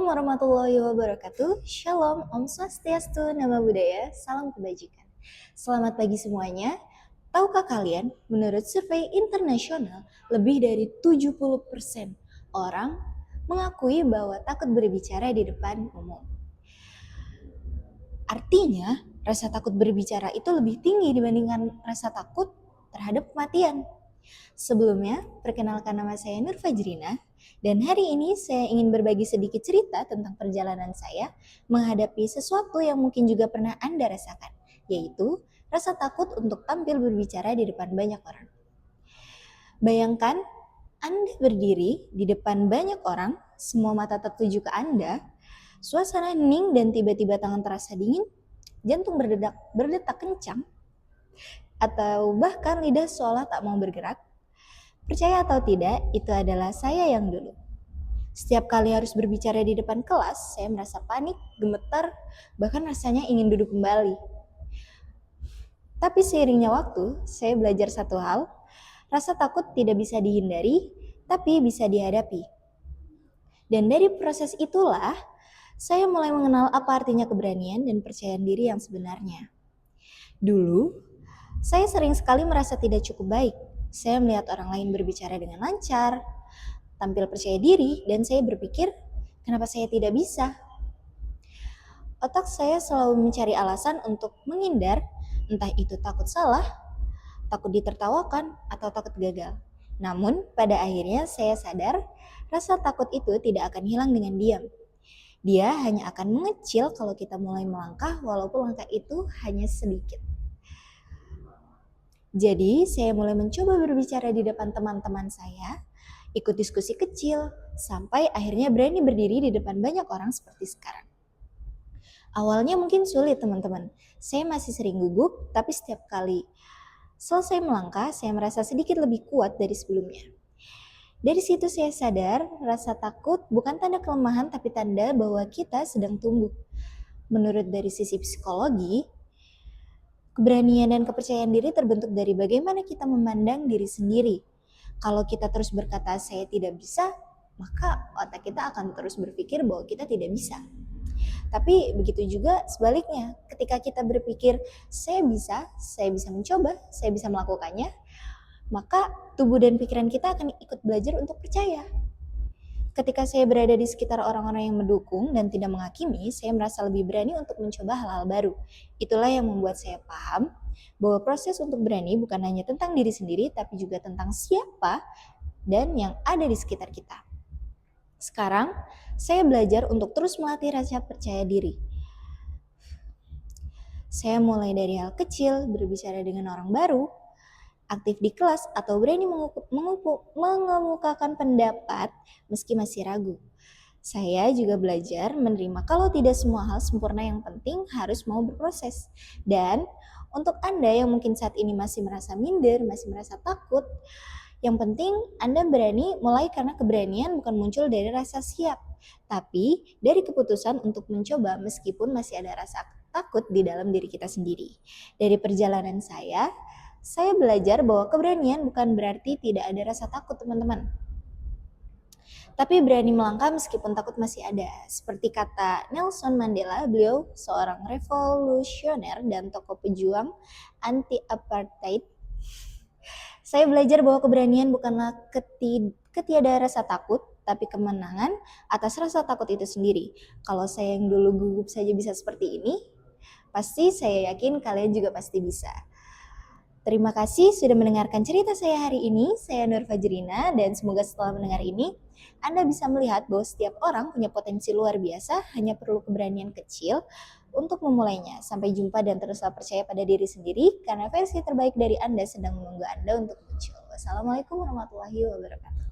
Assalamualaikum warahmatullahi wabarakatuh. Shalom, Om Swastiastu, Namo Buddhaya, salam kebajikan. Selamat pagi semuanya. Tahukah kalian, menurut survei internasional, lebih dari 70% orang mengakui bahwa takut berbicara di depan umum. Artinya, rasa takut berbicara itu lebih tinggi dibandingkan rasa takut terhadap kematian. Sebelumnya, perkenalkan nama saya Nur Fajrina, dan hari ini saya ingin berbagi sedikit cerita tentang perjalanan saya menghadapi sesuatu yang mungkin juga pernah Anda rasakan, yaitu rasa takut untuk tampil berbicara di depan banyak orang. Bayangkan, Anda berdiri di depan banyak orang, semua mata tertuju ke Anda, suasana hening dan tiba-tiba tangan terasa dingin, jantung berdetak kencang, atau bahkan lidah seolah tak mau bergerak. Percaya atau tidak, itu adalah saya yang dulu. Setiap kali harus berbicara di depan kelas, saya merasa panik, gemetar, bahkan rasanya ingin duduk kembali. Tapi seiringnya waktu, saya belajar satu hal, rasa takut tidak bisa dihindari, tapi bisa dihadapi. Dan dari proses itulah, saya mulai mengenal apa artinya keberanian dan percaya diri yang sebenarnya. Dulu, saya sering sekali merasa tidak cukup baik. Saya melihat orang lain berbicara dengan lancar, tampil percaya diri, dan saya berpikir, kenapa saya tidak bisa? Otak saya selalu mencari alasan untuk menghindar, entah itu takut salah, takut ditertawakan, atau takut gagal. Namun, pada akhirnya saya sadar, rasa takut itu tidak akan hilang dengan diam. Dia hanya akan mengecil kalau kita mulai melangkah, walaupun langkah itu hanya sedikit. Jadi, saya mulai mencoba berbicara di depan teman-teman saya, ikut diskusi kecil, sampai akhirnya berani berdiri di depan banyak orang seperti sekarang. Awalnya mungkin sulit teman-teman, saya masih sering gugup, tapi setiap kali selesai melangkah, saya merasa sedikit lebih kuat dari sebelumnya. Dari situ saya sadar, rasa takut bukan tanda kelemahan, tapi tanda bahwa kita sedang tumbuh. Menurut dari sisi psikologi, keberanian dan kepercayaan diri terbentuk dari bagaimana kita memandang diri sendiri. Kalau kita terus berkata saya tidak bisa, maka otak kita akan terus berpikir bahwa kita tidak bisa. Tapi begitu juga sebaliknya, ketika kita berpikir saya bisa mencoba, saya bisa melakukannya, maka tubuh dan pikiran kita akan ikut belajar untuk percaya. Ketika saya berada di sekitar orang-orang yang mendukung dan tidak menghakimi, saya merasa lebih berani untuk mencoba hal-hal baru. Itulah yang membuat saya paham bahwa proses untuk berani bukan hanya tentang diri sendiri, tapi juga tentang siapa dan yang ada di sekitar kita. Sekarang, saya belajar untuk terus melatih rasa percaya diri. Saya mulai dari hal kecil, berbicara dengan orang baru, aktif di kelas, atau berani mengemukakan pendapat meski masih ragu. Saya juga belajar menerima kalau tidak semua hal sempurna, yang penting harus mau berproses. Dan untuk Anda yang mungkin saat ini masih merasa minder, masih merasa takut, yang penting Anda berani mulai karena keberanian bukan muncul dari rasa siap, tapi dari keputusan untuk mencoba meskipun masih ada rasa takut di dalam diri kita sendiri. Dari perjalanan saya belajar bahwa keberanian bukan berarti tidak ada rasa takut teman-teman. Tapi berani melangkah meskipun takut masih ada. Seperti kata Nelson Mandela, beliau seorang revolusioner dan tokoh pejuang anti-apartheid. Saya belajar bahwa keberanian bukanlah ketiada rasa takut, tapi kemenangan atas rasa takut itu sendiri. Kalau saya yang dulu gugup saja bisa seperti ini, pasti saya yakin kalian juga pasti bisa. Terima kasih sudah mendengarkan cerita saya hari ini. Saya Nur Fajrina, dan semoga setelah mendengar ini, Anda bisa melihat bahwa setiap orang punya potensi luar biasa, hanya perlu keberanian kecil untuk memulainya. Sampai jumpa dan teruslah percaya pada diri sendiri, karena versi terbaik dari Anda sedang menunggu Anda untuk muncul. Wassalamualaikum warahmatullahi wabarakatuh.